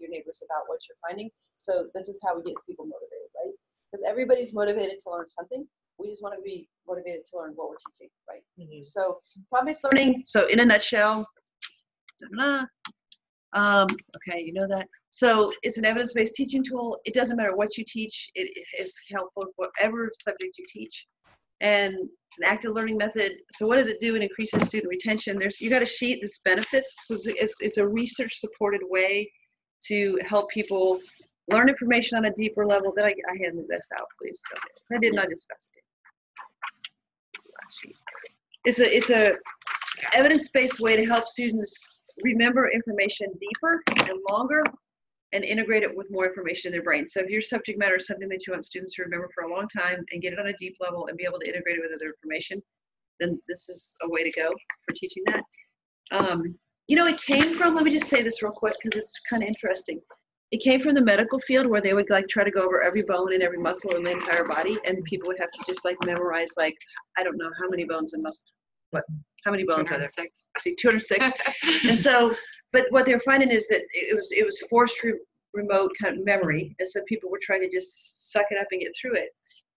to your neighbors about what you're finding. So this is how we get people motivated, right? Because everybody's motivated to learn something. We just want to be motivated to learn what we're teaching, right? Mm-hmm. So problem-based learning, so in a nutshell, okay, you know that. So it's an evidence-based teaching tool. It doesn't matter what you teach. It is helpful for whatever subject you teach. And it's an active learning method. So what does it do? It increases student retention. You got a sheet that's benefits. So it's a research-supported way to help people learn information on a deeper level. Then I handed this out, please. I did not discuss it. It's a evidence-based way to help students remember information deeper and longer and integrate it with more information in their brain. So if your subject matter is something that you want students to remember for a long time and get it on a deep level and be able to integrate it with other information, then this is a way to go for teaching that. You know, it came from, let me just say this real quick because it's kind of interesting. It came from the medical field where they would like try to go over every bone and every muscle in the entire body, and people would have to just like memorize like, I don't know how many bones and muscle, but how many bones are there? See, 206. And so, but what they're finding is that it was forced remote kind of memory, and so people were trying to just suck it up and get through it.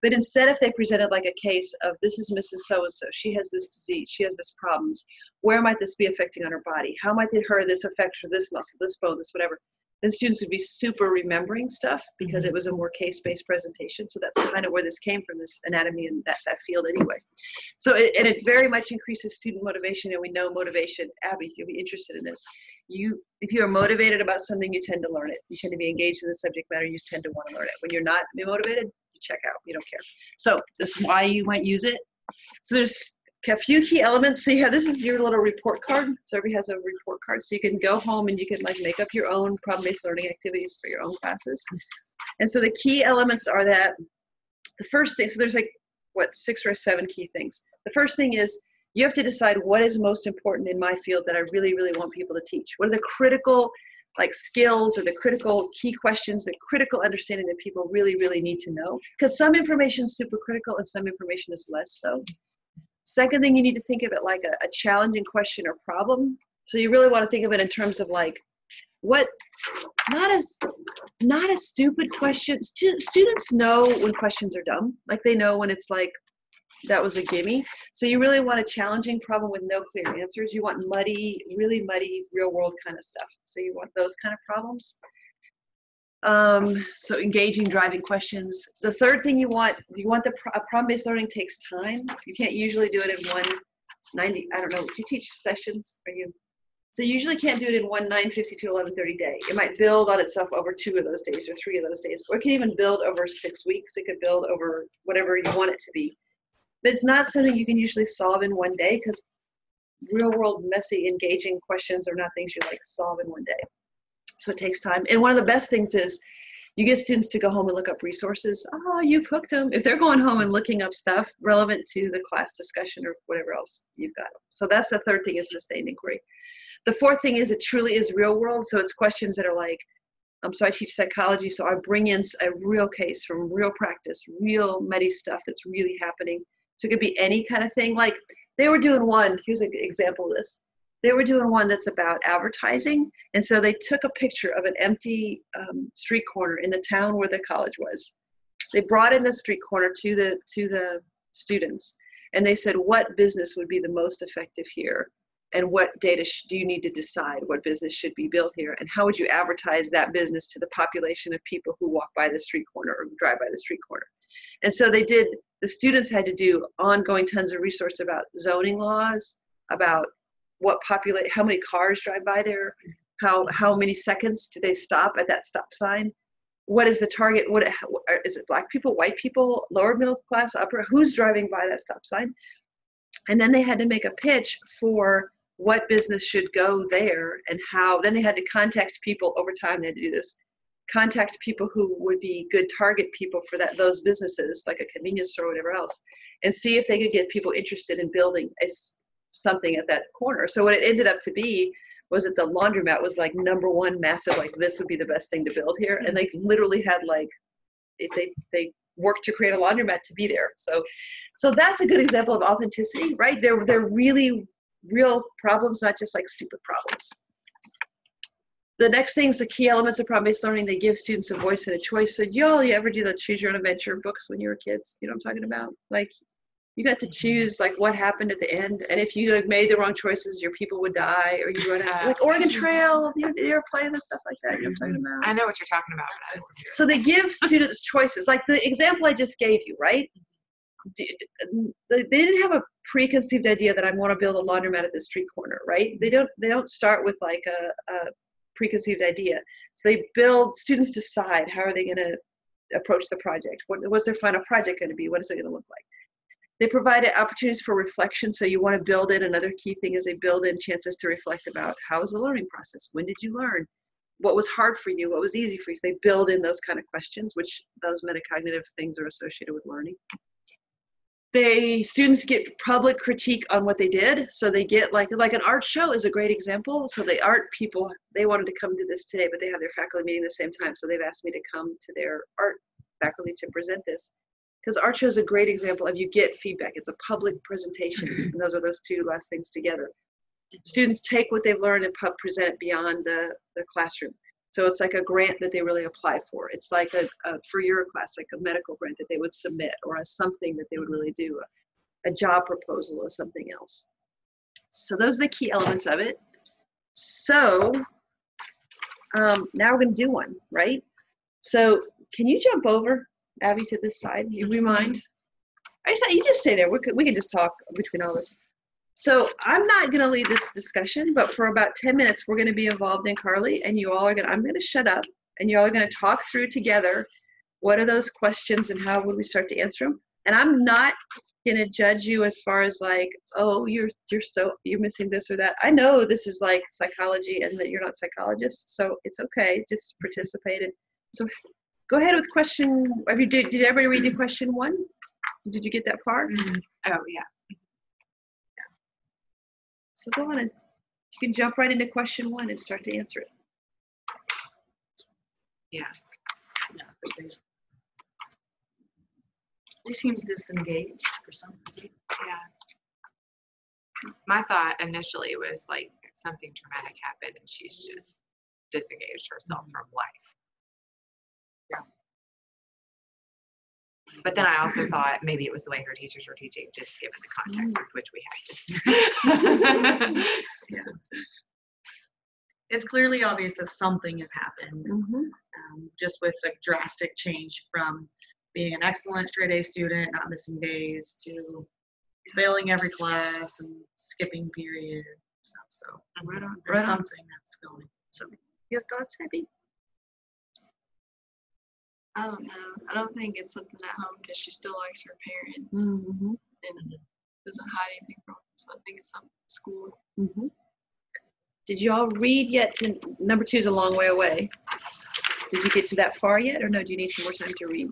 But instead, if they presented like a case of, this is Mrs. So-and-so, she has this disease, she has this problems, where might this be affecting on her body? How might this affect her, this muscle, this bone, this whatever? Then students would be super remembering stuff because it was a more case-based presentation. So that's kind of where this came from, this anatomy and that field anyway. So it very much increases student motivation, and we know motivation. Abby, you'll be interested in this. If you are motivated about something, you tend to learn it. You tend to be engaged in the subject matter, you tend to want to learn it. When you're not motivated, you check out, you don't care. So this is why you might use it. So there's a few key elements. So you have, this is your little report card. So everybody has a report card. So you can go home and you can like make up your own problem-based learning activities for your own classes. And so the key elements are that the first thing, so there's like, what, 6 or 7 key things. The first thing is you have to decide what is most important in my field that I really, really want people to teach. What are the critical like skills or the critical key questions, the critical understanding that people really, really need to know? Because some information is super critical and some information is less so. Second thing, you need to think of it like a challenging question or problem. So you really want to think of it in terms of like, what, not a stupid question. Students know when questions are dumb. Like they know when it's like, that was a gimme. So you really want a challenging problem with no clear answers. You want muddy, really muddy, real world kind of stuff. So you want those kind of problems. So engaging, driving questions. The third thing you want problem-based learning takes time. You can't usually do it in 190, I don't know, do you teach sessions? So you usually can't do it in one 9:50 to 11:30 day. It might build on itself over 2 of those days or 3 of those days, or it can even build over 6 weeks. It could build over whatever you want it to be. But it's not something you can usually solve in one day because real world, messy, engaging questions are not things you like solve in one day. So it takes time. And one of the best things is you get students to go home and look up resources. Oh, you've hooked them. If they're going home and looking up stuff relevant to the class discussion or whatever else, you've got them. So that's the third thing, is sustained inquiry. The fourth thing is it truly is real world. So it's questions that are like, so I teach psychology, so I bring in a real case from real practice, real muddy stuff that's really happening. So it could be any kind of thing. Like they were doing one, here's an example of this. They were doing one that's about advertising. And so they took a picture of an empty street corner in the town where the college was. They brought in the street corner to the students. And they said, what business would be the most effective here? And what data do you need to decide what business should be built here? And how would you advertise that business to the population of people who walk by the street corner or drive by the street corner? And so the students had to do ongoing tons of research about zoning laws, about how many cars drive by there, how many seconds do they stop at that stop sign? What is the target? What is it? Black people, white people, lower middle class, upper? Who's driving by that stop sign? And then they had to make a pitch for what business should go there and how. Then they had to contact people over time. They had to do this. Contact people who would be good target people for those businesses, like a convenience store or whatever else, and see if they could get people interested in building something at that corner. So what it ended up to be was that the laundromat was like #1 massive, like this would be the best thing to build here. And they literally had like, they worked to create a laundromat to be there. So that's a good example of authenticity, right? They're really real problems, not just like stupid problems. The next thing is the key elements of problem-based learning. They give students a voice and a choice. So you ever do the choose your own adventure books when you were kids? You know what I'm talking about? Like you got to choose like what happened at the end, and if you like made the wrong choices, your people would die, or you run out. Like Oregon Trail, you ever play this stuff like that? You know what I'm talking about? I know what you're talking about. But I don't hear So they give students choices, like the example I just gave you, right? They didn't have a preconceived idea that I want to build a laundromat at the street corner, right? They don't start with like a preconceived idea. So they build, students decide how are they going to approach the project. What's their final project going to be? What is it going to look like? They provided opportunities for reflection. So you want to build in, another key thing is they build in chances to reflect about how was the learning process? When did you learn? What was hard for you? What was easy for you? So they build in those kind of questions, which those metacognitive things are associated with learning. Students get public critique on what they did. So they get like an art show is a great example. So the art people, they wanted to come to this today, but they have their faculty meeting at the same time. So they've asked me to come to their art faculty to present this. Because art show is a great example of you get feedback. It's a public presentation. And those are those two last things together. Students take what they've learned and present it beyond the classroom. So it's like a grant that they really apply for. It's like for your class, like a medical grant that they would submit, or something that they would really do, a job proposal or something else. So those are the key elements of it. So now we're going to do one, right? So can you jump over, Abby, to this side? You mind? You just stay there. We could just talk between all of us. So I'm not going to lead this discussion, but for about 10 minutes, we're going to be involved in Carly, and you all are I'm going to shut up, and you all are going to talk through together what are those questions and how would we start to answer them. And I'm not going to judge you as far as like, oh, you're missing this or that. I know this is like psychology and that you're not psychologists, so it's okay. Just participate. So go ahead with question. Did everybody read the question 1? Did you get that far? Oh, yeah. So go on and you can jump right into question 1 and start to answer it. Yeah. She seems disengaged for some reason. Yeah. My thought initially was like something traumatic happened and she's just disengaged herself from life. Yeah. But then I also thought maybe it was the way her teachers were teaching, just given the context with which we had this. Yeah. It's clearly obvious that something has happened, just with a drastic change from being an excellent straight A student, not missing days, to failing every class and skipping periods. So there's something that's going. So your thoughts, Abby? I don't know. I don't think it's something at home because she still likes her parents and doesn't hide anything from them. So I think it's something at school. Did you all read yet? Number 2 is a long way away. Did you get to that far yet, or no? Do you need some more time to read?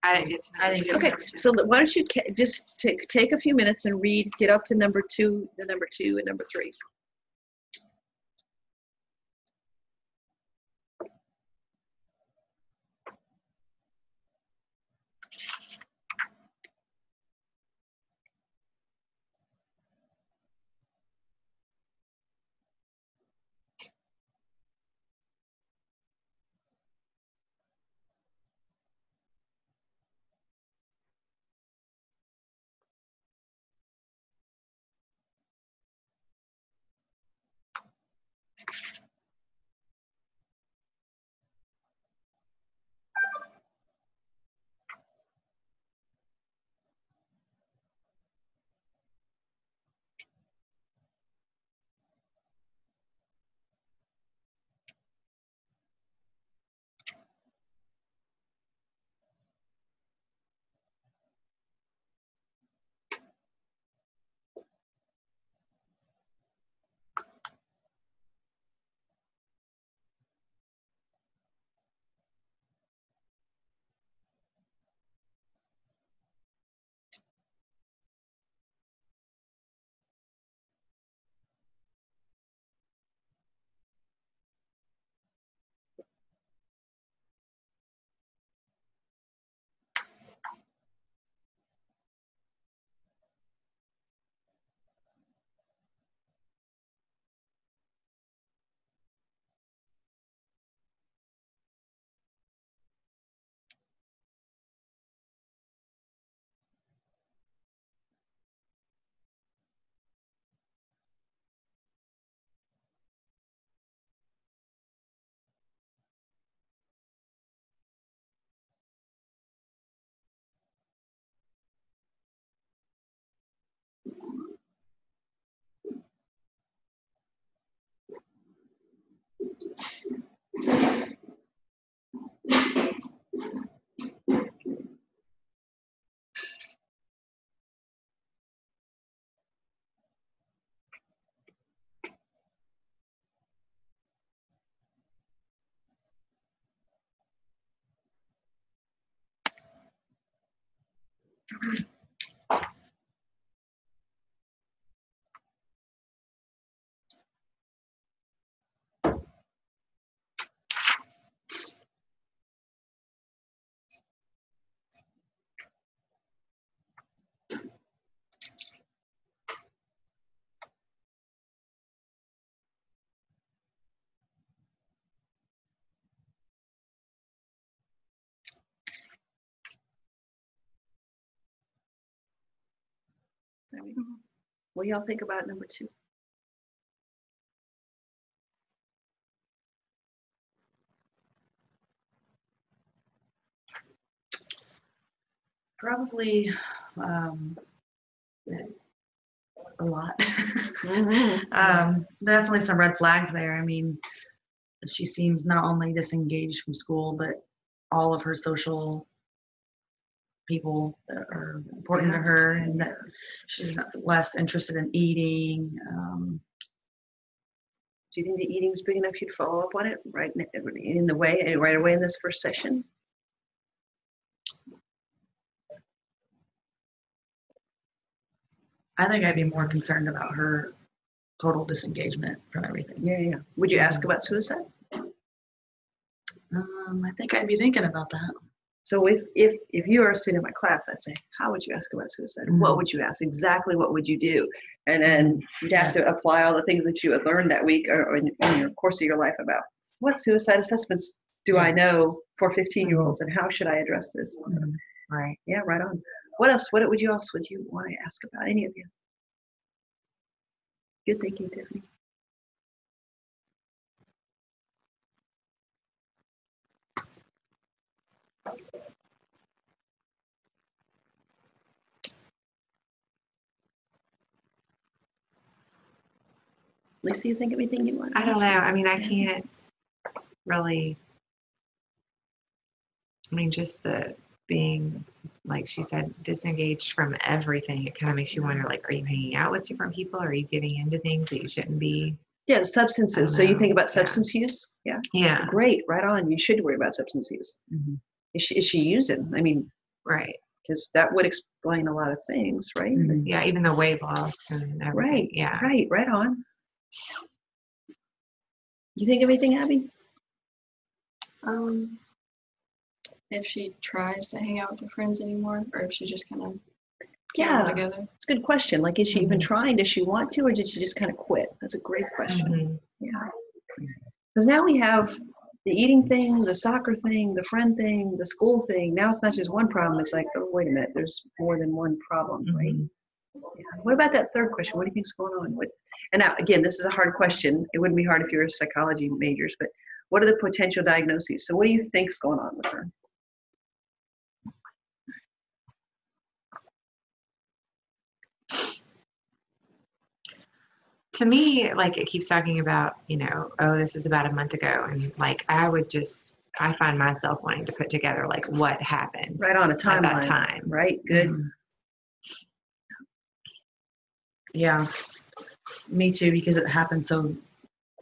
I didn't get to know. Okay, so why don't you just take a few minutes and read, get up to number 2, and number 3. What do y'all think about number 2? Probably a lot. Definitely some red flags there. I mean, she seems not only disengaged from school, but all of her social people that are important to her, and that she's less interested in eating. Do you think the eating's big enough you'd follow up on it right away in this first session? I think I'd be more concerned about her total disengagement from everything. Yeah. Would you ask about suicide? I think I'd be thinking about that. So if you are a student in my class, I'd say, how would you ask about suicide? What would you ask? Exactly what would you do? And then you'd have to apply all the things that you had learned that week or in your course of your life about what suicide assessments do I know for 15-year-olds and how should I address this? So, Right. yeah, right on. What else? What would you want to ask about? Any of you? Good thinking, Tiffany. Lisa, you think of anything you want to I don't ask? know. I mean, I can't really, just the being, like she said, disengaged from everything. It kind of makes you wonder, like, are you hanging out with different people? Are you getting into things that you shouldn't be? Yeah, substances. So you think about substance use? Yeah. Yeah. Great, right on. You should worry about substance use. Is she using? I mean, Right. because that would explain a lot of things, right? Yeah, even the weight loss and everything. Right. Yeah. Right on. You think of anything, Abby? If she tries to hang out with her friends anymore, or if she just kind of Yeah, together. it's a good question. Like, is she even trying? Does she want to, or did she just kind of quit? That's a great question. Yeah. Because now we have the eating thing, the soccer thing, the friend thing, the school thing. Now it's not just one problem. It's like, oh, wait a minute, there's more than one problem, right? Yeah. What about that third question? What do you think's going on? And now, again, this is a hard question. It wouldn't be hard if you were psychology majors, but what are the potential diagnoses? So what do you think's going on with her? To me, like, it keeps talking about, oh, this was about a month ago. And like, I find myself wanting to put together like what happened. Right on a timeline. At that time. Right, good. Yeah, me too, because it happened so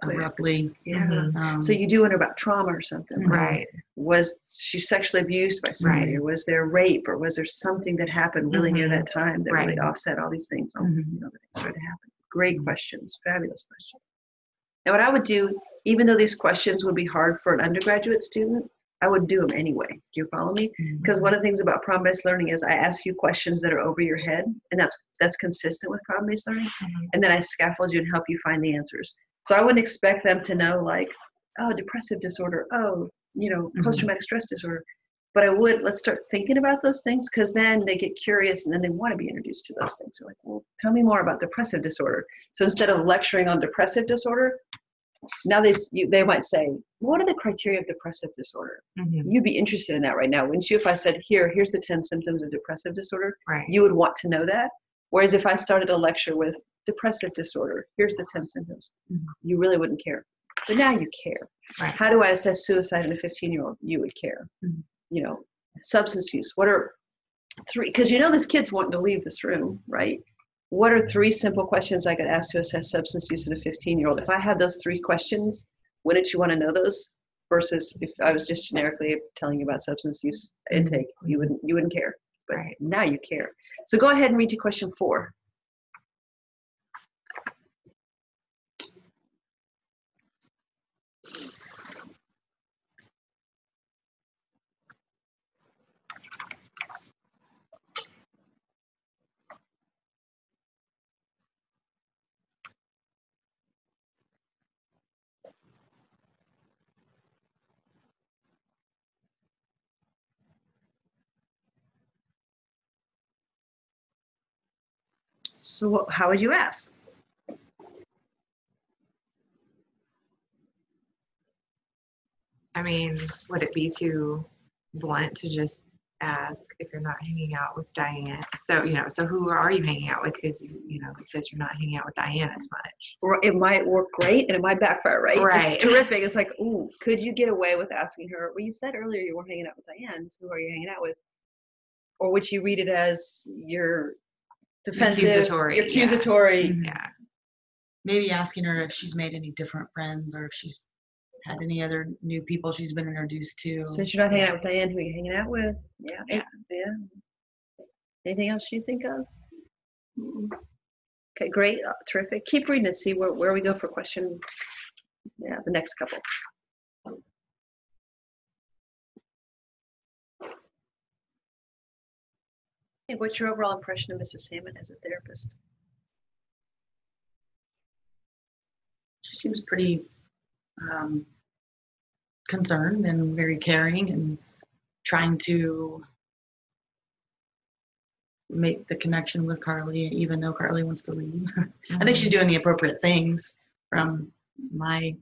abruptly. Yeah. So you do wonder about trauma or something. Right. Was she sexually abused by somebody, or was there rape, or was there something that happened really near that time that really offset all these things? That started to happen. Great questions, fabulous questions. And what I would do, even though these questions would be hard for an undergraduate student, I would do them anyway. Do you follow me? Because one of the things about problem-based learning is I ask you questions that are over your head, and that's consistent with problem-based learning. And then I scaffold you and help you find the answers. So I wouldn't expect them to know, like, oh, depressive disorder, post-traumatic stress disorder. But I would, let's start thinking about those things, because then they get curious and then they want to be introduced to those things. They're like, well, tell me more about depressive disorder. So instead of lecturing on depressive disorder, now they might say, what are the criteria of depressive disorder? You'd be interested in that right now, wouldn't you? If I said, here's the 10 symptoms of depressive disorder, you would want to know that. Whereas if I started a lecture with depressive disorder, here's the 10 symptoms, you really wouldn't care. But now you care. Right. How do I assess suicide in a 15-year-old? You would care. Substance use. What are 3, because this kid's wanting to leave this room, right? What are 3 simple questions I could ask to assess substance use in a 15-year-old? If I had those 3 questions, wouldn't you want to know those? Versus if I was just generically telling you about substance use intake, you wouldn't care. but Right. now you care. So go ahead and read to question 4. So how would you ask? I mean, would it be too blunt to just ask if you're not hanging out with Diane? So, so who are you hanging out with? Because, you said you're not hanging out with Diane as much. Or it might work great and it might backfire, right? Right. It's terrific. It's like, ooh, could you get away with asking her, well, you said earlier you were hanging out with Diane, so who are you hanging out with? Or would you read it as your defensive, Accusatory, your accusatory? Mhm. Yeah. Maybe asking her if she's made any different friends or if she's had any other new people she's been introduced to. Since you're not hanging out with Diane, who are you hanging out with? Yeah. Yeah. Anything else you think of? Okay, great, terrific. Keep reading and see where we go for question. Yeah, the next couple. Hey, what's your overall impression of Mrs. Salmon as a therapist? She seems pretty concerned and very caring and trying to make the connection with Carly, even though Carly wants to leave. I think she's doing the appropriate things from my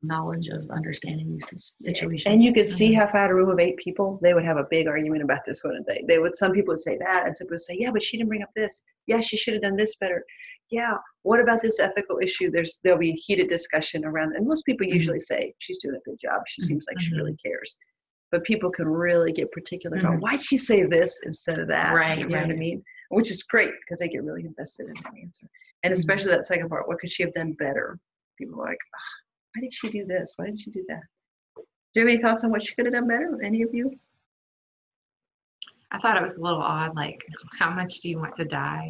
knowledge of understanding these situations. And you could see how if I had a room of 8 people, they would have a big argument about this, wouldn't they? Some people would say that, and some people would say, yeah, but she didn't bring up this. Yeah, she should have done this better. Yeah, what about this ethical issue? There'll be heated discussion around, and most people usually say she's doing a good job. She seems like she really cares. But people can really get particular about why'd she say this instead of that? Right, You know what I mean? Which is great because they get really invested in that answer. And especially that second part, what could she have done better? People are like, why did she do this? Why didn't she do that? Do you have any thoughts on what she could have done better? Any of you? I thought it was a little odd, like, how much do you want to die?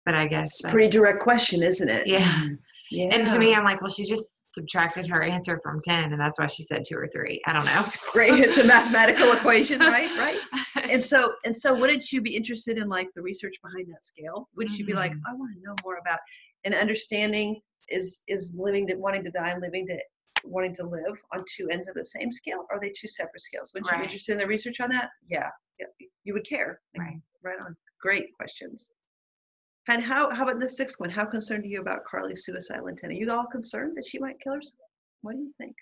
But I guess It's a pretty direct question, isn't it? Yeah. Yeah. And to me, I'm like, well, she just subtracted her answer from 10, and that's why she said 2 or 3. I don't know. It's great. It's a mathematical equation, right? Right. And so, wouldn't you be interested in like the research behind that scale? Would you be like, I want to know more about, and understanding is wanting to die and wanting to live on 2 ends of the same scale? Or are they 2 separate scales? Would you be interested in the research on that? Yeah. You would care. Right. Right on. Great questions. And how about the 6th one? How concerned are you about Carly's suicidal intent? Are you all concerned that she might kill herself? What do you think?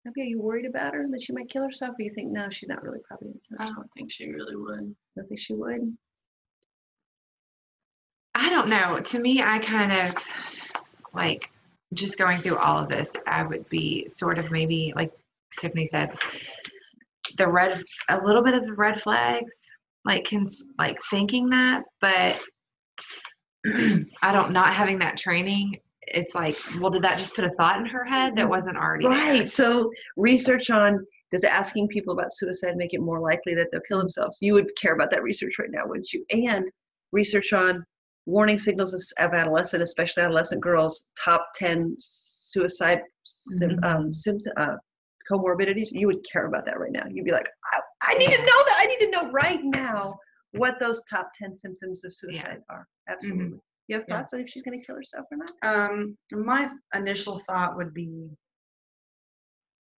Maybe are you worried about her that she might kill herself? Or you think no, she's not really probably gonna kill I herself? don't think she really would. Don't think she would. I don't know. To me, I kind of like just going through all of this, I would be sort of maybe like Tiffany said, a little bit of the red flags, like thinking that, but not having that training. It's like, well, did that just put a thought in her head that wasn't already right there? So research on, does asking people about suicide make it more likely that they'll kill themselves? You would care about that research right now, wouldn't you? And research on warning signals of adolescent, especially adolescent girls, top 10 suicide comorbidities. You would care about that right now. You'd be like, I need to know that. I need to know right now what those top 10 symptoms of suicide are. Absolutely. You have thoughts on if she's going to kill herself or not? My initial thought would be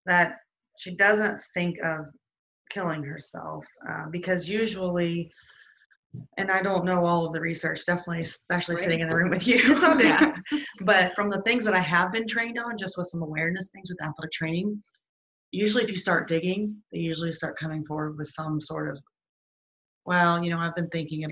that she doesn't think of killing herself because usually, and I don't know all of the research, definitely, especially sitting in the room with you. It's all good. Yeah. But from the things that I have been trained on, just with some awareness things with athletic training, usually if you start digging, they usually start coming forward with some sort of, well, I've been thinking of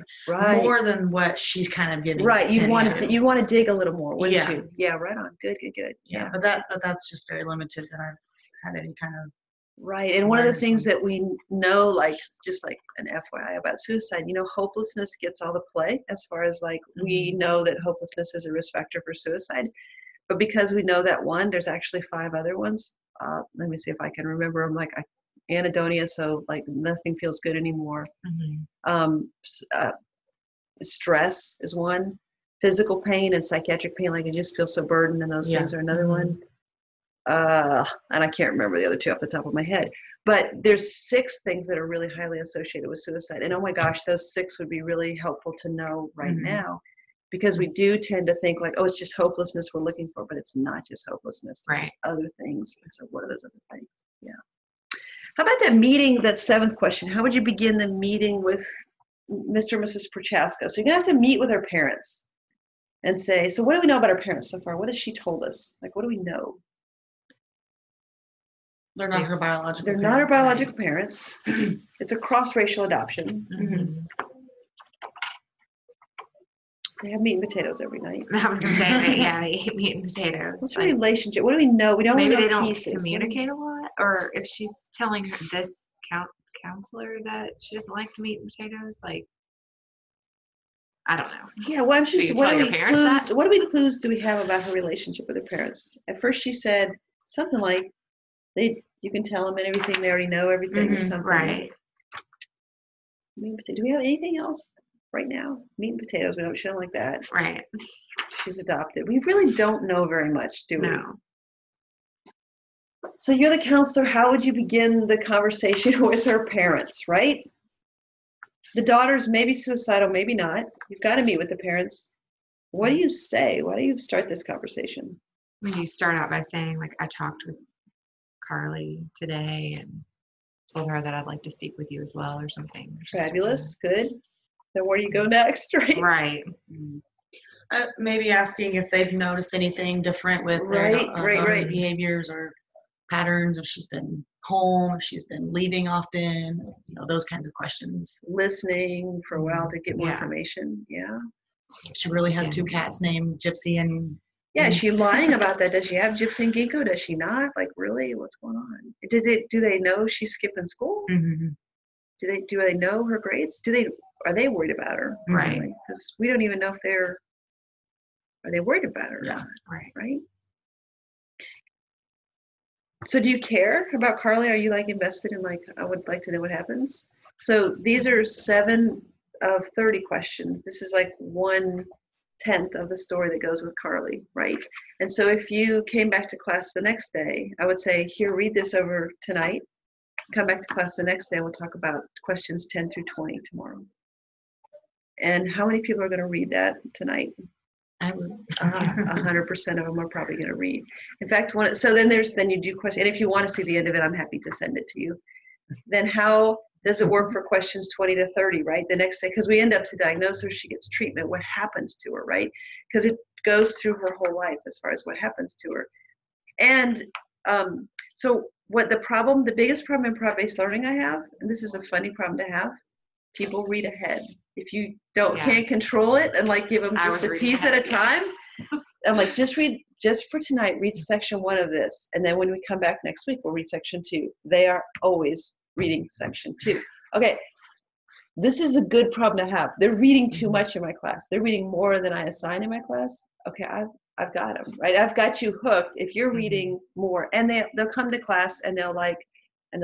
more than what she's kind of giving. Right. You want to dig a little more, wouldn't you? Yeah, right on. Good. Yeah. But that's just very limited that I've had any kind of. Right. And one of the things that we know, like, just like an FYI about suicide, hopelessness gets all the play as far as like, we know that hopelessness is a risk factor for suicide, but because we know that one, there's actually 5 other ones. Let me see if I can remember them. Like, anhedonia, so like nothing feels good anymore. Stress is one. Physical pain and psychiatric pain, like you just feel so burdened, and those things are another one. And I can't remember the other two off the top of my head. But there's 6 things that are really highly associated with suicide. And oh my gosh, those 6 would be really helpful to know right now, because we do tend to think like, oh, it's just hopelessness we're looking for, but it's not just hopelessness. There's just other things. And so what are those other things? Yeah. How about that meeting, that 7th question? How would you begin the meeting with Mr. and Mrs. Prochaska? So you're going to have to meet with our parents and say, so what do we know about our parents so far? What has she told us? Like, what do we know? They're not her biological They're parents. not her biological parents. It's a cross-racial adoption. They have meat and potatoes every night. I was going to say that, yeah, they eat meat and potatoes. What's the relationship? What do we know? We don't maybe know they don't pieces. communicate a lot, or if she's telling her this counselor that she doesn't like the meat and potatoes, like, I don't know. Yeah, why don't you tell your parents that? What clues do we have about her relationship with her parents? At first she said something like, you can tell them everything, they already know everything or something. Right. Meat and potatoes. Do we have anything else right now? Meat and potatoes, she don't like that. Right. She's adopted. We really don't know very much, do we? No. So you're the counselor. How would you begin the conversation with her parents, right? The daughter's maybe suicidal, maybe not. You've got to meet with the parents. What do you say? Why do you start this conversation? When you start out by saying, like, I talked with Carly today and told her that I'd like to speak with you as well, or something. Fabulous. Good. Then where do you go next, right? Right. Maybe asking if they've noticed anything different with their daughter's behaviors or patterns, if she's been home, if she's been leaving often, those kinds of questions. Listening for a while to get more information. Yeah. She really has 2 cats named Gypsy and. Yeah, is she lying about that? Does she have Gypsy and Ginkgo? Does she not? Like, really? What's going on? Do they know she's skipping school? Do they know her grades? Are they worried about her? Right. Because we don't even know if are they worried about her? Yeah. Right. So do you care about Carly? Are you like invested in like, I would like to know what happens? So these are 7 of 30 questions. This is like 1/10 of the story that goes with Carly, right? And so if you came back to class the next day, I would say, here, read this over tonight. Come back to class the next day and we'll talk about questions 10 through 20 tomorrow. And how many people are going to read that tonight? 100% of them are probably going to read. In fact, then you do question, and if you want to see the end of it, I'm happy to send it to you. Then how does it work for questions 20 to 30, right? The next day, because we end up to diagnose her, she gets treatment, what happens to her, right? Because it goes through her whole life as far as what happens to her. And so the biggest problem in prop-based learning I have, and this is a funny problem to have, people read ahead. If you can't control it and like give them just a piece at a time, I'm like, just for tonight, read section 1 of this. And then when we come back next week, we'll read section 2. They are always reading section 2. Okay, this is a good problem to have. They're reading too much in my class. They're reading more than I assign in my class. Okay, I've got them, right? I've got you hooked if you're reading more. And they'll come to class and they'll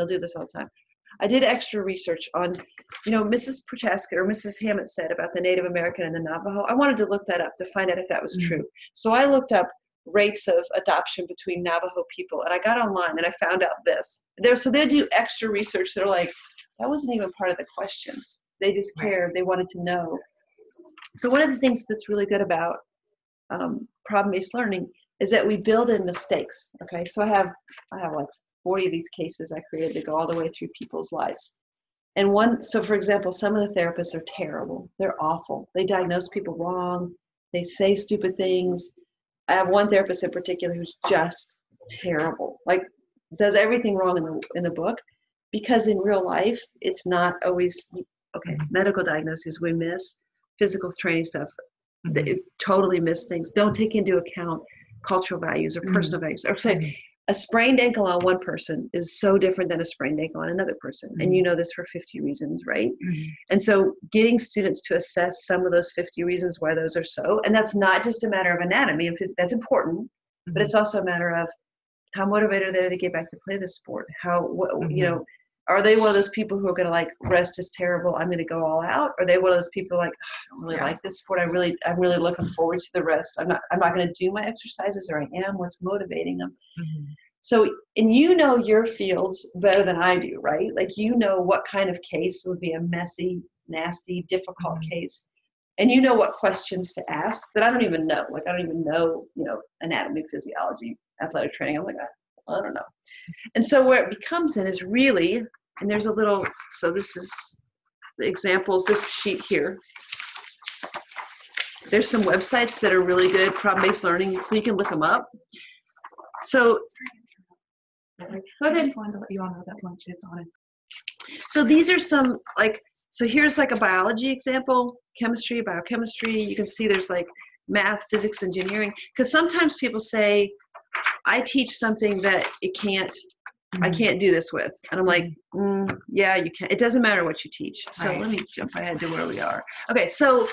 do this all the time. I did extra research on, Mrs. Prochaska or Mrs. Hammett said about the Native American and the Navajo. I wanted to look that up to find out if that was true. So I looked up rates of adoption between Navajo people, and I got online and I found out this. So they do extra research. They're like, that wasn't even part of the questions. They just cared. They wanted to know. So one of the things that's really good about problem-based learning is that we build in mistakes. Okay, so I have like 40 of these cases I created to go all the way through people's lives. And so for example, some of the therapists are terrible. They're awful. They diagnose people wrong. They say stupid things. I have one therapist in particular who's just terrible. Like, does everything wrong in the book, because in real life, it's not always, medical diagnoses we miss, physical training stuff, they totally miss things. Don't take into account cultural values or personal values. Or say, a sprained ankle on one person is so different than a sprained ankle on another person. And you know this for 50 reasons, right? And so getting students to assess some of those 50 reasons why those are so, and that's not just a matter of anatomy, because that's important, but it's also a matter of how motivated they are to get back to play the sport. Are they one of those people who are going to like, rest is terrible, I'm going to go all out? Or are they one of those people like, oh, I don't really like this sport. I'm really looking forward to the rest. I'm not going to do my exercises, or I am. What's motivating them? Mm-hmm. So, and you know your fields better than I do, right? Like, you know what kind of case would be a messy, nasty, difficult case. And you know what questions to ask that I don't even know. Like, I don't even know, anatomy, physiology, athletic training. I'm like, I don't know. And so where it becomes in is really, and there's a little, so this is the examples, this sheet here. There's some websites that are really good, problem-based learning, so you can look them up. So, go ahead. I just wanted to let you all know that lunch is on its. So these are some, like, so here's like a biology example, chemistry, biochemistry. You can see there's like math, physics, engineering. Because sometimes people say, I teach something that I can't do this with. And I'm like, yeah, you can. It doesn't matter what you teach. So let me jump ahead to where we are. Okay, so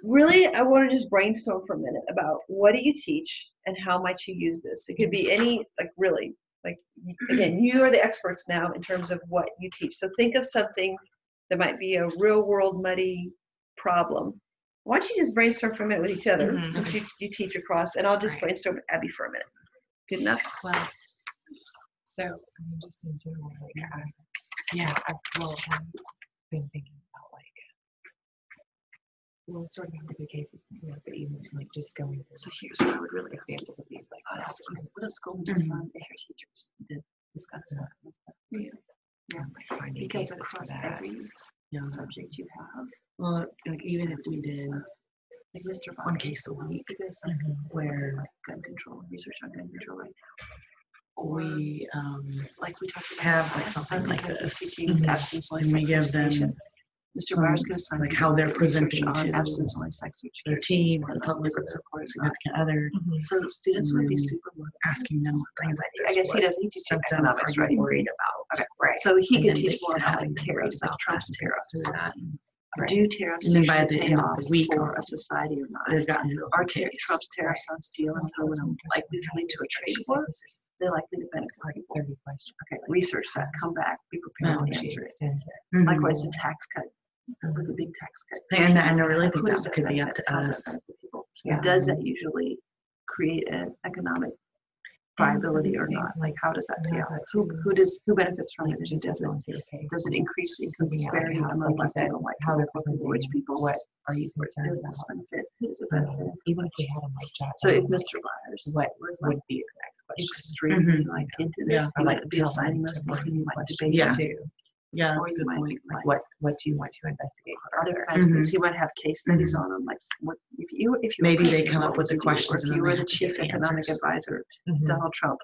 really, I want to just brainstorm for a minute about what do you teach and how might you use this? It could be any, like, really, like, again, you are the experts now in terms of what you teach. So think of something that might be a real world muddy problem. Why don't you just brainstorm for a minute with each other, since you teach across, and I'll just brainstorm with Abby for a minute. Good enough? Well, so, I mean, just in general, like, I've been thinking about, like, well, sort of how the cases, but even like just going through. So here's what I would really examples of these, like, ask you. What does school do on their teachers? This kind of stuff. Yeah. like finding Because cases for across that. every subject you have. Well, like even if we did Like Mr. one case a week, He does something where like gun control, research on gun control right now. we Like we talked about. have like something like undetected this, teaching, absence only and we sex give education. them Mr. some, Barr's going to sign like how they're presenting on to absence only sex their education. team or the public or their significant other, So students would be Mm. super motivated. asking them things like this. I guess he what doesn't. He teaches symptoms economics, are right? you worried about? Okay, right. So he And could then teach more about having like them tariffs, like about Trump's that, tariffs. through that. Right. Do tariffs And then by usually the pay end of off the week, for a society or not? they've gotten real Are case. Trump's tariffs on steel and aluminum likely to lead to a trade war? They're likely to benefit people. 30 questions. Okay, research that, come back, be prepared to answer it. Mhm. Likewise, the tax cut, with a big tax cut. And I really think Who does that could be up benefit? to How does us. that benefit people? Yeah. Does that usually create an economic viability or not? Like, how does that pay off? Who benefits from it? And who doesn't? Does it increase income disparity among less and white how people they're versus rich people? What are you Or concerned does this about? benefit? Who does it benefit? Even if we had them like chat. So if Mr. Myers what was would like be your next question? extremely like into Yeah, this, I you like might to be tell assigning them those to things and you might debate Yeah. too. Yeah, Or that's a you good might point. like What do you want to investigate? other further? kinds of things. He might have case studies on them, like what if you Maybe were they president, come what up would with the you do? questions Or if and you then were they the have to chief get the economic answers. advisor, Mhm. Donald Trump,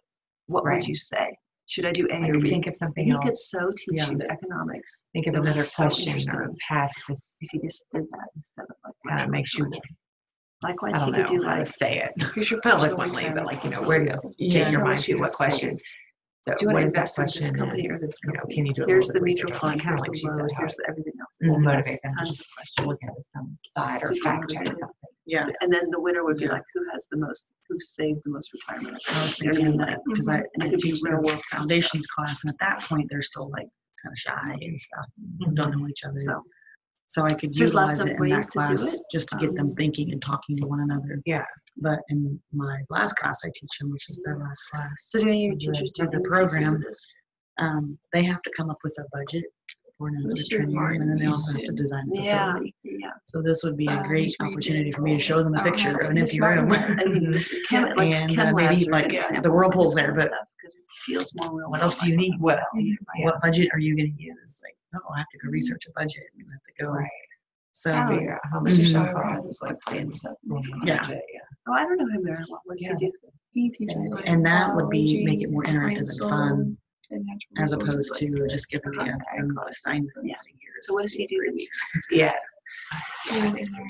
what would Right. you say? Should I do A Like, or B? think of something He could else. so teach Yeah. you economics. Think of It would be another so question or interesting path. This if you just did that instead of like kind of makes you. likewise I he don't could do know how to like say it here's your personal eloquently, but retirement like portfolio. where to Yeah. take your How mind much to you what have question. saved. So Do you want what to is that invest in this question? company And, or this you know, company? can you do a Here's little the bit of mutual research? fund, Kind of here's like the she said, load, how here's the everything else. will Yes, motivate them tons to of questions. look at some side or Super fact check motivated. something. Yeah. And then the winner would be Yeah. like, who has the most, who saved the most retirement? I was You know what I thinking mean? like, because I And it could be teach real their world kind of foundations class, and at that point, they're still like kind of shy and stuff, don't know each other. So So I could there's lots utilize of it in that ways to do class it. just to get them thinking and talking to one another. Yeah. But in my last class I teach them, which is their last class, So do your the- teachers do of the any pieces of program, this? they have to come up with a budget for an athletic Mr. trainer, and then they also have to Martin design a Yeah, facility. yeah. So this would be a great He's really opportunity big. for me to show them a I don't picture have of an Miss empty Martin, room. I mean, this chem, like And, chem maybe, labs are a like, good the example whirlpool's of this there, kind of but stuff, 'cause it feels more real. What else do you need? What What budget are you going to use? Like, oh, I have to go research a budget. I have to go. Right. So Figure out how much your Mhm. shop Sarah costs. is like playing stuff. Yeah. Oh, I don't know him very well. What does he do? He teaches like And that would be biology, make it more interactive plant and soil, fun, and natural as resources, opposed to just giving me a assignment. Yeah. So what does he do? Yeah. like, in there.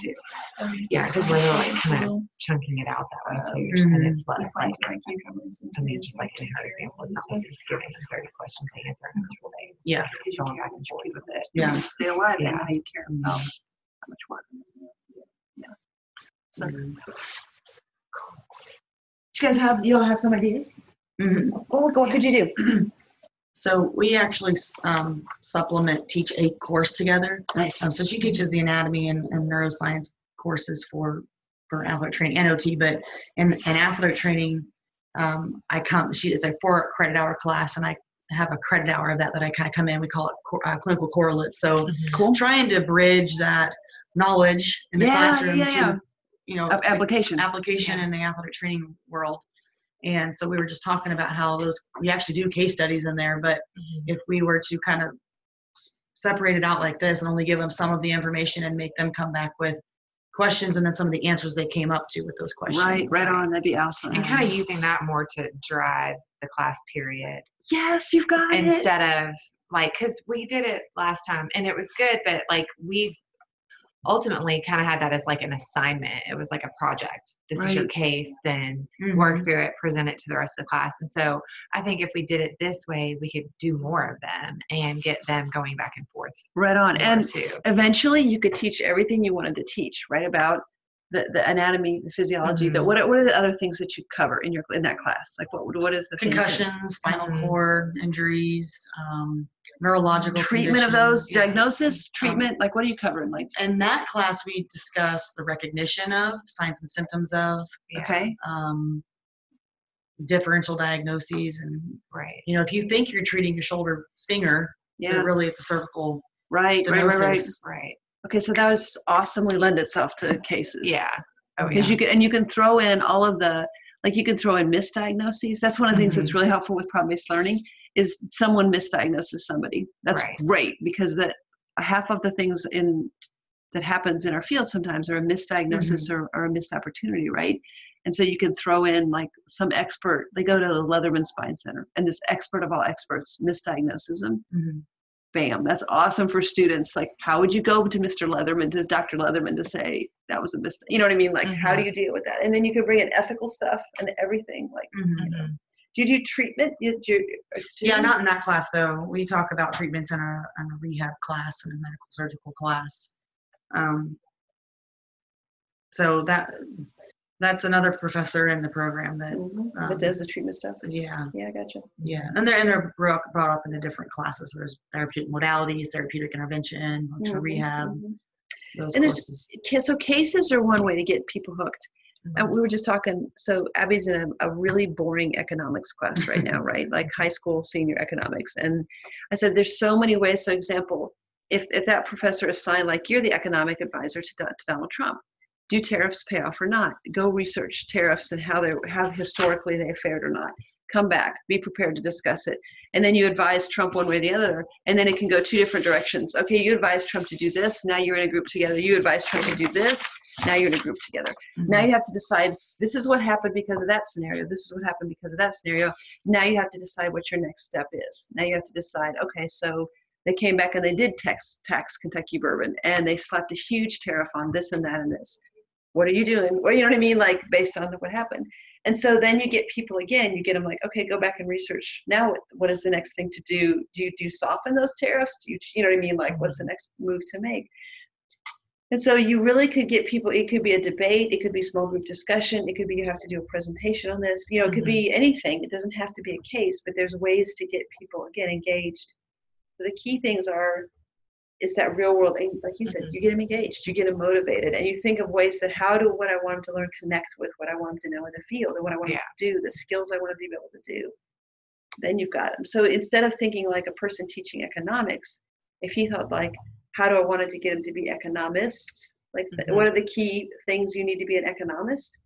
Yeah, because we're like kind of chunking it out that way too, and it's less like, I mean, just like in her example, it's not like you're just giving them 30 questions to answer, and it's really Yeah. going back and forth with it. Yeah. Stay alive. Yeah. And how you care about how much work. Yeah. So, do you guys have some ideas? Mhm. What could you do? So we actually supplement teach a course together. Nice. So she teaches the anatomy and neuroscience courses for athletic training and OT, but in athletic training, she is a 4 credit hour class, and I have a credit hour of that I kind of come in. We call it clinical correlates. So Cool. trying to bridge that knowledge in the classroom to, application in the athletic training world. And so we were just talking about how we actually do case studies in there, but if we were to kind of separate it out like this and only give them some of the information and make them come back with questions and then some of the answers they came up to with those questions. Right on. That'd be awesome. And kind of using that more to drive the class period. Yes, you've got it. Instead of because we did it last time and it was good, but we ultimately kind of had that as an assignment. It was like a project. This is your case, then work through it, present it to the rest of the class. And so I think if we did it this way, we could do more of them and get them going back and forth. Right on. And too. Eventually you could teach everything you wanted to teach, right? About the anatomy, the physiology, but what are the other things that you cover in that class? What is the concussions, spinal cord injuries, neurological treatment conditions. of those, diagnosis, treatment, what are you covering? In that class, we discuss the recognition of signs and symptoms of, differential diagnoses, and if you think you're treating your shoulder stinger, but really it's a cervical stenosis. Right. Okay, so that was awesomely lend itself to cases. Yeah. Because you can throw in all of the, you can throw in misdiagnoses. That's one of the things that's really helpful with problem-based learning is someone misdiagnoses somebody. That's great, because half of the things that happens in our field sometimes are a misdiagnosis or a missed opportunity, right? And so you can throw in some expert. They go to the Leatherman Spine Center, and this expert of all experts misdiagnoses them. Bam, that's awesome for students. How would you go to Mr. Leatherman, to Dr. Leatherman, to say that was a mistake? You know what I mean? How do you deal with that? And then you could bring in ethical stuff and everything. Do you do treatment? Not in that class though. We talk about treatments in a rehab class and a medical surgical class. So that's another professor in the program that does the treatment stuff. Yeah, I gotcha. Yeah, and they're brought up into different classes. There's therapeutic modalities, therapeutic intervention, functional rehab. Those courses. So cases are one way to get people hooked. And we were just talking, so Abby's in a really boring economics class right now, right? High school senior economics. And I said, there's so many ways. So example, if that professor assigned, you're the economic advisor to Donald Trump, do tariffs pay off or not? Go research tariffs and how historically they fared or not. Come back, be prepared to discuss it. And then you advise Trump one way or the other, and then it can go 2 different directions. Okay, you advise Trump to do this, now you're in a group together. You advise Trump to do this, now you're in a group together. Now you have to decide, this is what happened because of that scenario, this is what happened because of that scenario. Now you have to decide what your next step is. Now you have to decide, okay, so they came back and they did tax Kentucky bourbon, and they slapped a huge tariff on this and that and this. What are you doing? Well, you know what I mean? Based on what happened. And so then you get people again, you get them okay, go back and research. Now what is the next thing to do? Do you soften those tariffs? Do you know what I mean? What's the next move to make? And so you really could get people, it could be a debate, it could be small group discussion, it could be you have to do a presentation on this, it could be anything. It doesn't have to be a case, but there's ways to get people, again, engaged. So the key things is that real world, like you said, you get them engaged, you get them motivated, and you think of ways that how do what I want them to learn connect with what I want them to know in the field and what I want them to do, the skills I want them to be able to do. Then you've got them. So instead of thinking like a person teaching economics, if he thought how do I want to get them to be economists? What are the key things you need to be an economist?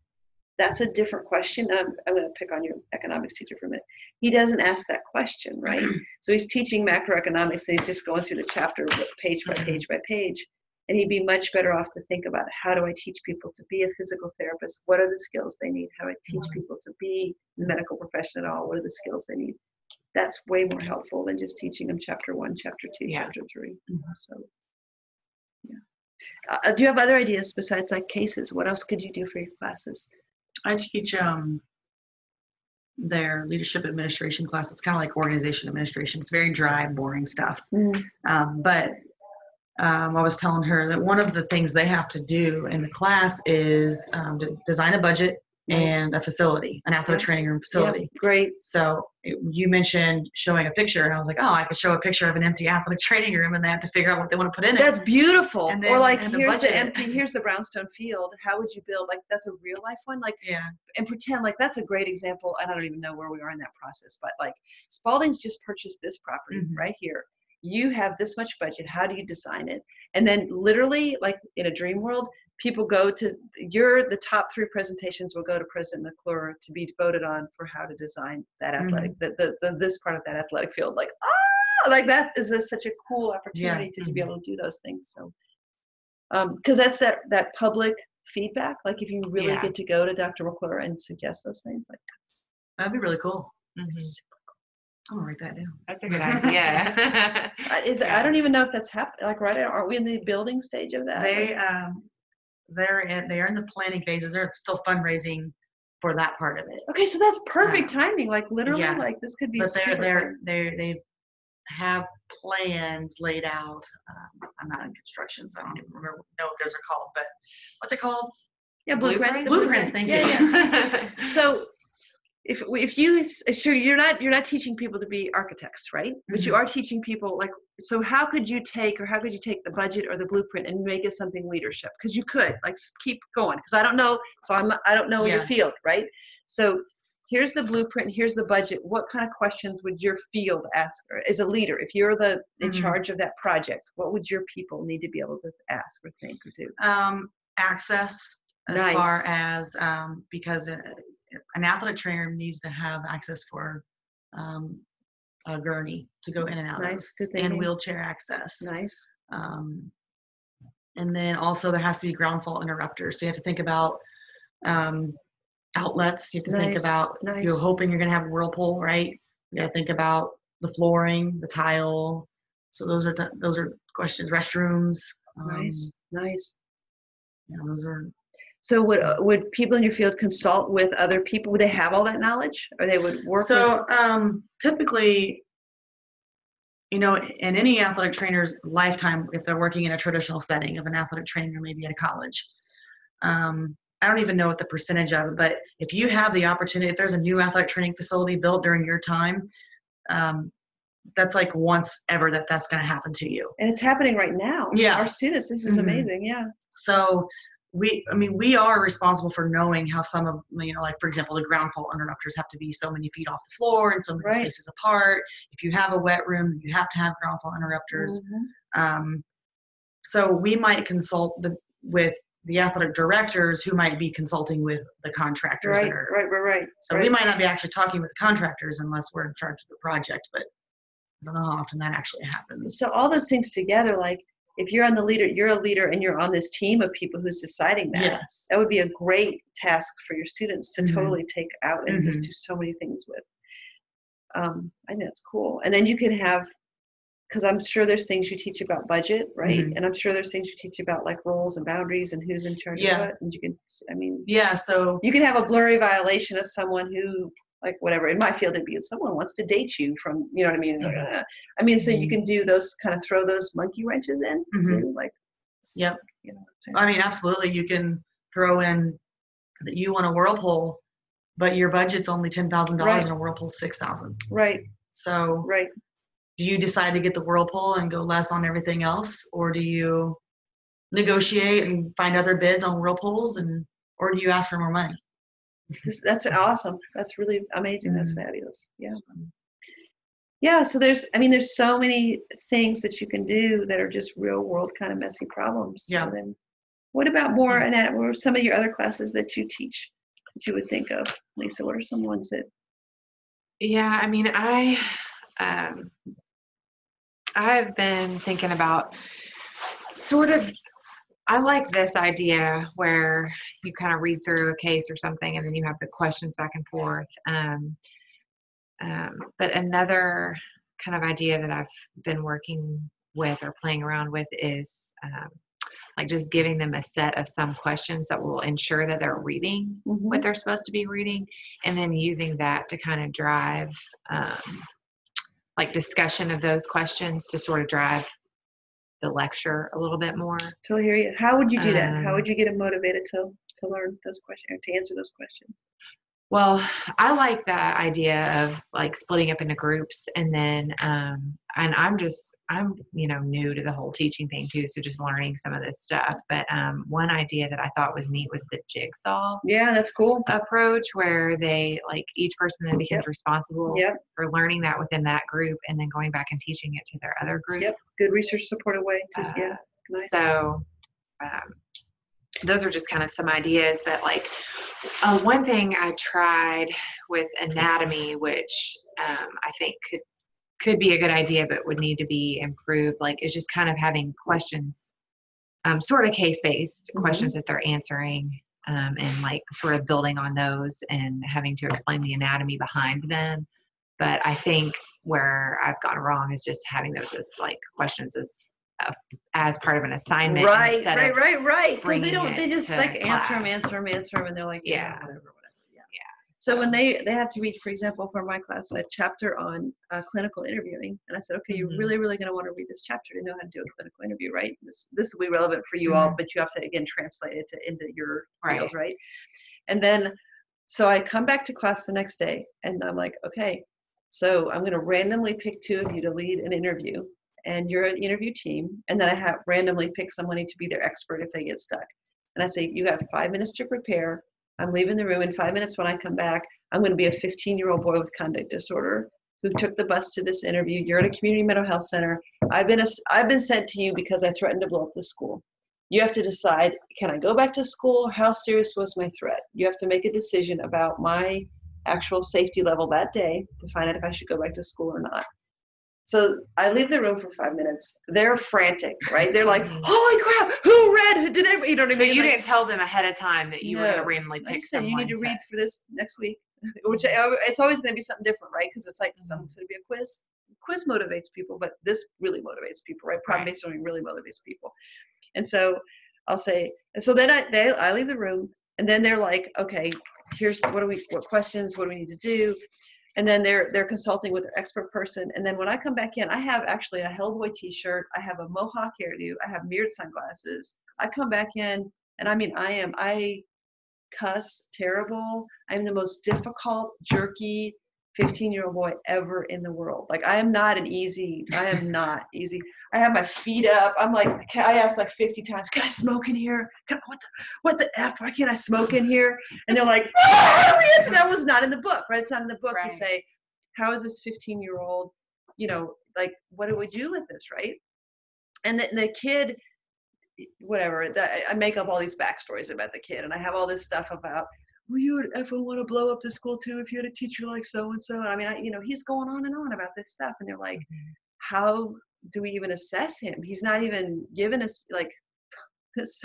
That's a different question. I'm going to pick on your economics teacher for a minute. He doesn't ask that question, right? So he's teaching macroeconomics and he's just going through the chapter page by page by page. And he'd be much better off to think about, how do I teach people to be a physical therapist? What are the skills they need? How do I teach people to be in the medical profession at all? What are the skills they need? That's way more helpful than just teaching them chapter 1, chapter 2, chapter 3. So, yeah. Do you have other ideas besides cases? What else could you do for your classes? I teach their leadership administration class. It's kind of like organization administration. It's very dry, boring stuff. But I was telling her that one of the things they have to do in the class is to design a budget and a facility, an athletic training room facility. Yeah, great. So you mentioned showing a picture, and I was like, oh, I could show a picture of an empty athletic training room, and they have to figure out what they want to put in it. That's beautiful. And then, or like, and here's the budget. here's the brownstone field. How would you build? Like, that's a real life one. Like, Yeah. and pretend like that's a great example. And I don't even know where we are in that process, but like Spalding's just purchased this property right here. You have this much budget. How do you design it? And then literally, like in a dream world, people go to the top 3 presentations will go to President McClure to be voted on for how to design that athletic, this part of that athletic field. Like, like that is such a cool opportunity to be able to do those things. So, because that's that public feedback. Like if you really get to go to Dr. McClure and suggest those things, like that'd be really cool. I'm gonna write that down. That's a good idea. I don't even know if that's happening. Like, right? Aren't we in the building stage of that? They're in the planning phases. They're still fundraising for that part of it. Okay, so that's perfect timing. Like literally, like this could be. But super they have plans laid out. I'm not in construction, so I don't even know what those are called. But what's it called? Yeah, blueprints. Blueprints. Thank you. Yeah. So if you sure you're not teaching people to be architects, right? But you are teaching people, like, so how could you take the budget or the blueprint and make it something leadership? Because you could like keep going, because I don't know, so I don't know your field, right? So here's the blueprint, here's the budget. What kind of questions would your field ask as a leader? If you're in charge of that project, what would your people need to be able to ask or think or do? Access, as far as because an athletic trainer needs to have access for a gurney to go in and out of, good thinking. and wheelchair access. Nice. And then also there has to be ground fault interrupters. So you have to think about outlets. You have to think about, if you're hoping you're going to have a whirlpool, right? You got to think about the flooring, the tile. So those are questions. Restrooms. Nice. Yeah, those are. So would people in your field consult with other people? Would they have all that knowledge, or they would work? So typically, in any athletic trainer's lifetime, if they're working in a traditional setting of an athletic trainer, maybe at a college, I don't even know what the percentage of it, but if you have the opportunity, if there's a new athletic training facility built during your time, that's like once ever that's going to happen to you. And it's happening right now. Yeah. Our students, this is amazing. Yeah. So we are responsible for knowing how some of, like for example, the ground fault interrupters have to be so many feet off the floor and so many spaces apart. If you have a wet room, you have to have ground fault interrupters. So we might consult with the athletic directors who might be consulting with the contractors. Right. So we might not be actually talking with the contractors unless we're in charge of the project, but I don't know how often that actually happens. So all those things together, like if you're you're a leader and you're on this team of people who's deciding that, that would be a great task for your students to totally take out and just do so many things with. I think that's cool. And then you can have, because I'm sure there's things you teach about budget, right? And I'm sure there's things you teach about like roles and boundaries and who's in charge of what. And you can, so you can have a blurry violation of someone who, like whatever, in my field it'd be someone wants to date you from, you know what I mean? So you can do those, kind of throw those monkey wrenches in too, like. Absolutely. You can throw in that you want a whirlpool, but your budget's only $10,000 and a whirlpool's $6,000. Right. So do you decide to get the whirlpool and go less on everything else, or do you negotiate and find other bids on whirlpools, or do you ask for more money? That's awesome. That's really amazing. That's fabulous. Yeah. So there's so many things that you can do that are just real world kind of messy problems. Yeah. So then what about more, Annette, what are some of your other classes that you teach that you would think of? Lisa, what are some ones that? Yeah, I've been thinking about I like this idea where you kind of read through a case or something and then you have the questions back and forth. But another kind of idea that I've been working with or playing around with is like just giving them a set of some questions that will ensure that they're reading what they're supposed to be reading, and then using that to kind of drive like discussion of those questions to sort of drive the lecture a little bit more. Totally hear you. How would you do that? How would you get them motivated to learn those questions, to answer those questions? Well, I like that idea of like splitting up into groups, and then and I'm new to the whole teaching thing too, so just learning some of this stuff. But one idea that I thought was neat was the jigsaw Yeah, that's cool. approach, where they like each person then becomes responsible for learning that within that group, and then going back and teaching it to their other group. Yep, good research supported way to nice. So those are just kind of some ideas. But like one thing I tried with anatomy, which I think could be a good idea, but would need to be improved, like is just kind of having questions, sort of case-based questions that they're answering, and like sort of building on those and having to explain the anatomy behind them. But I think where I've gone wrong is just having those as like questions as part of an assignment. Right. Because they just like answer them, and they're like, whatever. So when they have to read, for example, for my class, a chapter on clinical interviewing, and I said, okay, you're really going to want to read this chapter to know how to do a clinical interview, right? This will be relevant for you all, but you have to again translate it into your field, right? And then, so I come back to class the next day, and I'm like, okay, so I'm going to randomly pick 2 of you to lead an interview, and you're an interview team, and then I have randomly pick somebody to be their expert if they get stuck. And I say, you have 5 minutes to prepare. I'm leaving the room in 5 minutes. When I come back, I'm going to be a 15-year-old boy with conduct disorder who took the bus to this interview. You're at a community mental health center. I've been sent to you because I threatened to blow up the school. You have to decide, can I go back to school? How serious was my threat? You have to make a decision about my actual safety level that day to find out if I should go back to school or not. So I leave the room for 5 minutes. They're frantic, right? They're like, holy crap, who read? Who did I? You know what I mean? So you didn't tell them ahead of time that you were going to randomly pick someone. You need to read for this next week, which it's always going to be something different, right? Because it's like something's going to be a quiz. Quiz motivates people, but this really motivates people, right? Problem-based learning really motivates people. And so I'll say, and so then I leave the room, and then they're like, okay, here's what questions, what do we need to do? And then they're consulting with their expert person. And then when I come back in, I have actually a Hellboy t-shirt. I have a mohawk hairdo. I have mirrored sunglasses. I come back in, and I mean, I cuss terrible. I'm the most difficult, jerky 15-year-old boy ever in the world. Like I am not easy. I have my feet up. I'm like, I asked like 50 times, can I smoke in here? What the F? Why can't I smoke in here? And they're like, that was not in the book, right? It's not in the book to say, how is this 15-year-old, like, what do we do with this, right? And the kid, whatever, I make up all these backstories about the kid, and I have all this stuff about, well, you would effing want to blow up the school too if you had a teacher like so-and-so. I mean, he's going on and on about this stuff. And they're like, how do we even assess him? He's not even giving us like this.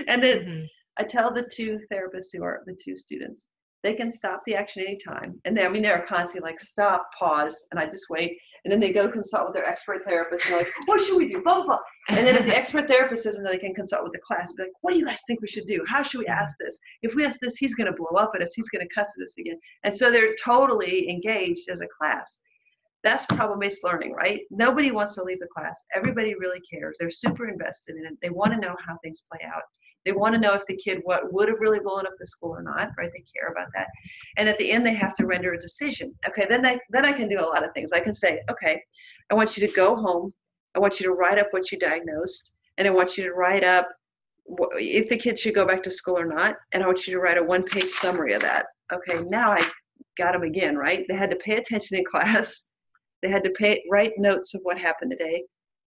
And then I tell the 2 therapists who are the 2 students, they can stop the action anytime. And they're constantly like, stop, pause. And I just wait. And then they go consult with their expert therapist, and they're like, what should we do? Blah, blah, blah. And then if the expert therapist says, and they can consult with the class, be like, what do you guys think we should do? How should we ask this? If we ask this, he's going to blow up at us. He's going to cuss at us again. And so they're totally engaged as a class. That's problem-based learning, right? Nobody wants to leave the class. Everybody really cares. They're super invested in it. They want to know how things play out. They want to know if the kid would have really blown up the school or not, right? They care about that. And at the end, they have to render a decision. Okay, then I can do a lot of things. I can say, okay, I want you to go home. I want you to write up what you diagnosed, and I want you to write up if the kid should go back to school or not, and I want you to write a 1-page summary of that. Okay, now I got them again, right? They had to pay attention in class. They had to write notes of what happened today.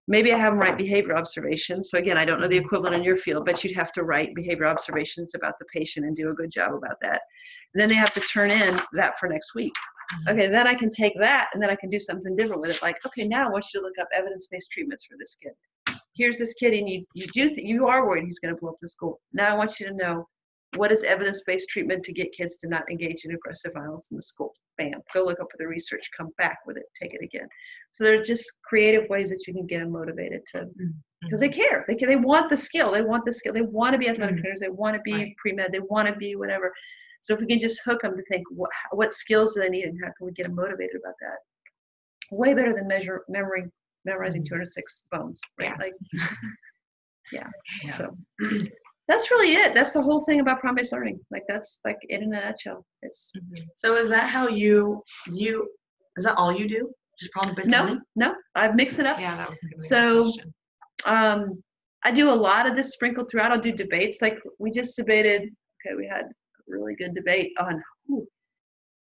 Maybe I have them write behavior observations. So again, I don't know the equivalent in your field, but you'd have to write behavior observations about the patient and do a good job about that. And then they have to turn in that for next week. Okay, then I can take that and then I can do something different with it. Like, okay, now I want you to look up evidence-based treatments for this kid. Here's this kid, and you are worried he's going to blow up the school. Now I want you to know, what is evidence-based treatment to get kids to not engage in aggressive violence in the school? Bam, go look up the research, come back with it, take it again. So they're just creative ways that you can get them motivated to, because they care. They want the skill. They want the skill. They want to be athletic trainers. They want to be pre-med. They want to be whatever. So if we can just hook them to think, what skills do they need and how can we get them motivated about that? Way better than memorizing 206 bones, right? Yeah. Like, yeah. Yeah. So that's really it. That's the whole thing about problem-based learning. Like, that's like it in a nutshell. It's So is that how is that all you do? Just problem-based learning? no, I mix it up. Yeah, that was gonna be my So, question. I do a lot of this sprinkled throughout. I'll do debates. Like, we just debated. Okay, we had a really good debate on.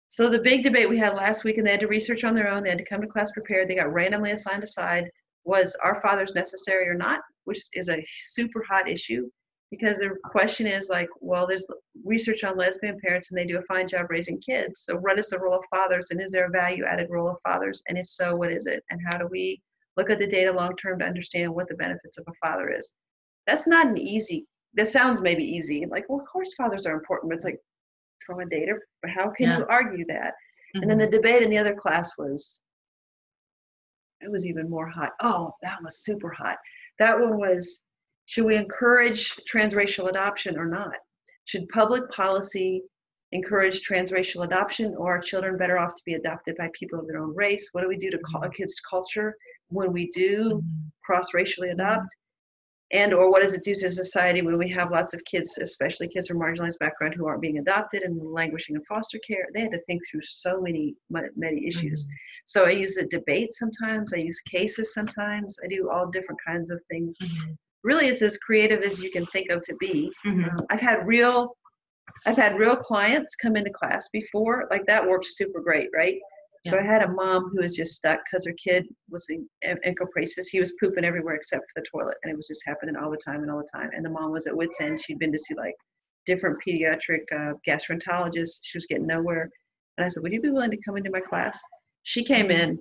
So the big debate we had last week, and they had to research on their own. They had to come to class prepared. They got randomly assigned a side. Was our fathers necessary or not? Which is a super hot issue, because the question is like, well, there's research on lesbian parents, and they do a fine job raising kids. So what is the role of fathers, and is there a value-added role of fathers? And if so, what is it? And how do we look at the data long-term to understand what the benefits of a father is? That's not an easy. That sounds maybe easy. Like, well, of course fathers are important, but it's like, from a data, but how can you argue that? And then the debate in the other class it was even more hot. Oh, that was super hot. That one was, should we encourage transracial adoption or not? Should public policy encourage transracial adoption, or are children better off to be adopted by people of their own race? What do we do to call a kid's culture when we do cross-racially adopt? And or what does it do to society when we have lots of kids, especially kids from marginalized background, who aren't being adopted and languishing in foster care? They had to think through so many issues. So I use a debate sometimes. I use cases sometimes. I do all different kinds of things. Really, it's as creative as you can think of to be. I've had real clients come into class before. Like, that worked super great, right? So I had a mom who was just stuck because her kid was in encopresis. He was pooping everywhere except for the toilet, and it was just happening all the time. And the mom was at wit's end. She'd been to see like different pediatric gastroenterologists. She was getting nowhere. And I said, would you be willing to come into my class? She came in.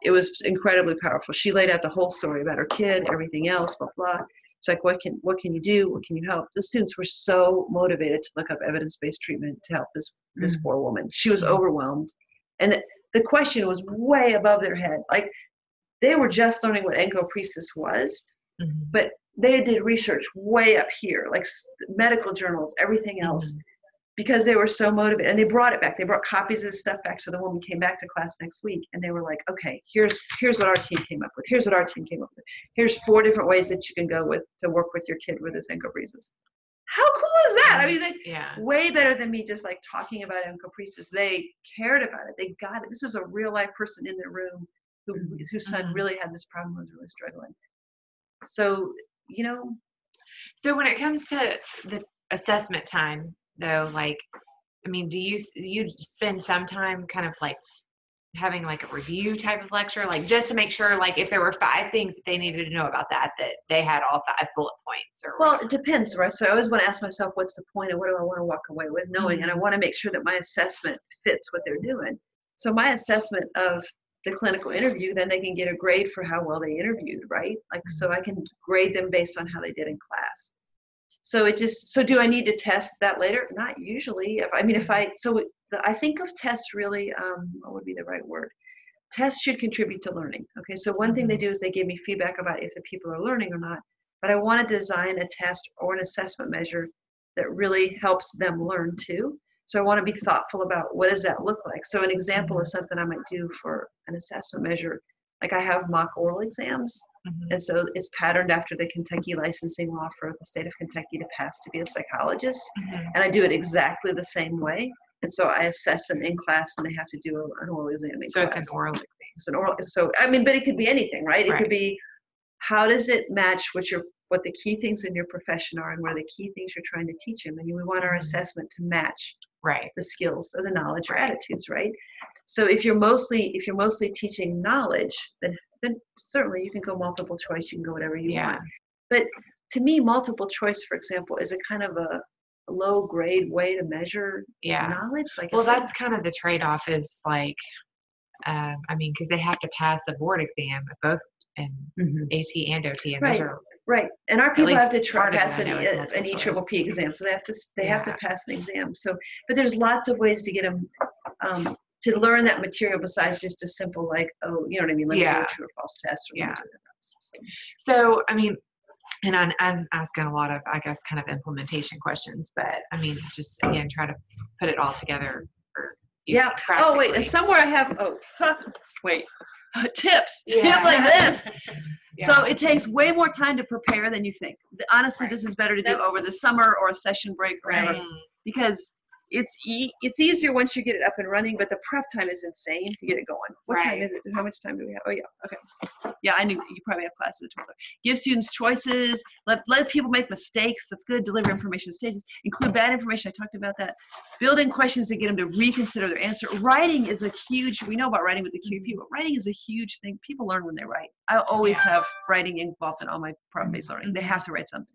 It was incredibly powerful. She laid out the whole story about her kid, everything else, blah, blah. It's like, what can you do? What can you help? The students were so motivated to look up evidence-based treatment to help this poor woman. She was overwhelmed. And the question was way above their head. Like, they were just learning what encopresis was, but they did research way up here, like medical journals, everything else, because they were so motivated. And they brought it back. They brought copies of this stuff back. So the woman came back to class next week, and they were like, okay, here's what our team came up with. Here's what our team came up with. Here's 4 different ways that you can go with to work with your kid with this encopresis. How cool is that? I mean, way better than me just like talking about encopresis. They cared about it. They got it. This is a real life person in their room whose son really had this problem, was really struggling. So, So when it comes to the assessment time, though, like, I mean, do you spend some time kind of like having like a review type of lecture, like just to make sure, like, if there were 5 things that they needed to know about that they had all 5 bullet points? Or well, it depends, right? So I always want to ask myself, what's the point, and what do I want to walk away with knowing? And I want to make sure that my assessment fits what they're doing. So my assessment of the clinical interview, then they can get a grade for how well they interviewed, right? Like, so I can grade them based on how they did in class. So do I need to test that later? Not usually. I think of tests really, what would be the right word? Tests should contribute to learning. Okay, so one thing they do is they give me feedback about if the people are learning or not, but I want to design a test or an assessment measure that really helps them learn too. So I want to be thoughtful about, what does that look like? So an example of something I might do for an assessment measure, like, I have mock oral exams. And so it's patterned after the Kentucky licensing law for the state of Kentucky to pass to be a psychologist. And I do it exactly the same way. And so I assess them in class, and they have to do an oral exam in class. It's an oral exam. It's an oral. So, I mean, but it could be anything, right? It could be, how does it match what the key things in your profession are, and what are the key things you're trying to teach them? And we want our assessment to match the skills or the knowledge or attitudes, right? So if you're mostly teaching knowledge, then certainly you can go multiple choice, you can go whatever you want. But to me, multiple choice, for example, is a kind of a low grade way to measure knowledge. Like, well, that's kind of the trade-off, is like, I mean, because they have to pass a board exam, both in AT and OT, and those are right. And our people have to pass an ECCC exam, so they have to pass an exam. So, but there's lots of ways to get them to learn that material besides just a simple, like, oh, you know what I mean, like, do a true or false test. Or So I mean, and I'm asking a lot of, I guess, kind of implementation questions, but I mean, just again, try to put it all together for you. Oh, wait, and somewhere I have, wait, tips, tip like this. So it takes way more time to prepare than you think. Honestly, this is better to do over the summer or a session break or whatever, because it's easier once you get it up and running, but the prep time is insane to get it going. What time is it? How much time do we have? Oh yeah, okay. Yeah, I knew you probably have classes at 12. Give students choices. Let people make mistakes. That's good. Deliver information in stages. Include bad information. I talked about that. Build in questions to get them to reconsider their answer. Writing is a huge. We know about writing with the QEP, but writing is a huge thing. People learn when they write. I always have writing involved in all my problem-based learning. They have to write something.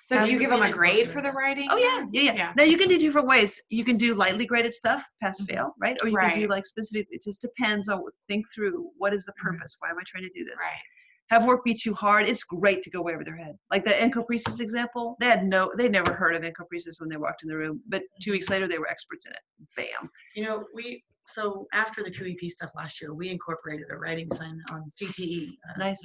So do you give them a grade for the writing? Oh yeah. Now you can do different ways. You can do lightly graded stuff, pass fail, right? Or you can do like specific. It just depends on. Think through what is the purpose. Why am I trying to do this? Right. Have work be too hard. It's great to go way over their head. Like the encopresis example, they'd never heard of encopresis when they walked in the room, but 2 weeks later they were experts in it. Bam. You know, so after the QEP stuff last year, we incorporated a writing assignment on CTE, Nice.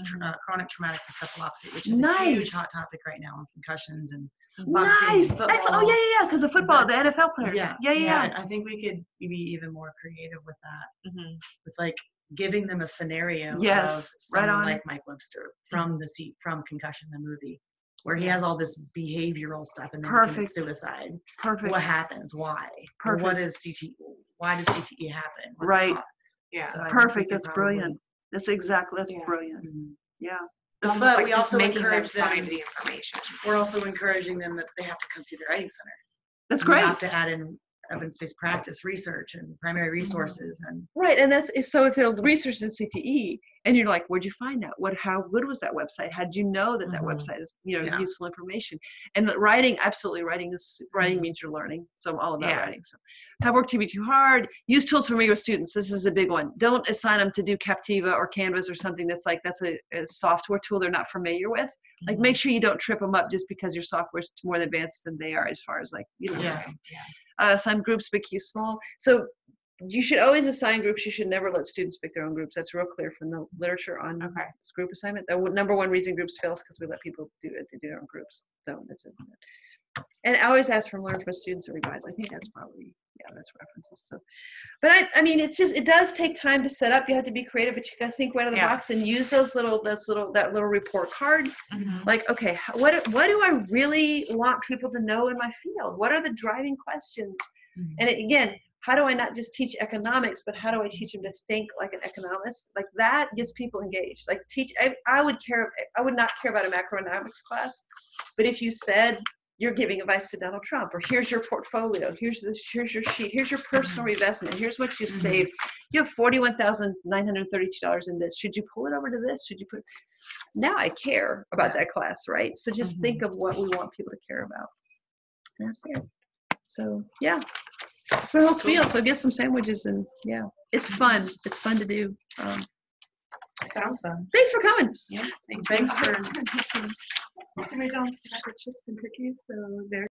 chronic traumatic encephalopathy, which is a huge hot topic right now on concussions and Nice. football. Yeah. Because the football, the NFL players. Yeah. I think we could be even more creative with that. It's like giving them a scenario of someone like Mike Webster from Concussion, the movie, where he has all this behavioral stuff and then commits suicide. Perfect. What happens? Why? Perfect. What is CTE? Why did CTE happen? What's Right. caught? Yeah. So Perfect. That's brilliant. That's brilliant. Yeah. It's But like we just also making them encourage them. find the information. We're also encouraging them that they have to come see the writing center. That's You great. have to add in evidence-based practice, research, and primary resources, and Right, and so if they're researching CTE, and you're like, where'd you find that? How good was that website? How did you know that website is, useful information? And the writing means you're learning. So I'm all about writing. So have work to be too hard. Use tools for rigorous students. This is a big one. Don't assign them to do Captiva or Canvas or something that's a software tool they're not familiar with. Like make sure you don't trip them up just because your software is more advanced than they are as far as assign groups, big, Q, small. So you should always assign groups. You should never let students pick their own groups. That's real clear from the literature on group assignment. The number one reason groups fail is because we let people do their own groups. So that's it. And I always ask learn from students to revise. I think that's probably, that's references. So, but I mean, it does take time to set up. You have to be creative, but you got to think right out of the box and use that little report card. Like, okay, what do I really want people to know in my field? What are the driving questions? And again, how do I not just teach economics, but how do I teach them to think like an economist? Like that gets people engaged. Like I would not care about a macroeconomics class, but if you said you're giving advice to Donald Trump, or here's your portfolio, here's your sheet, here's your personal investment, here's what you've saved. You have $41,932 in this. Should you pull it over to this? Should you put? Now I care about that class, right? So just think of what we want people to care about. That's it. So yeah. It's my whole spiel. So get some sandwiches and it's fun. It's fun to do. sounds fun. Thanks for coming. Thanks for. So my John's got the chips and cookies, so they're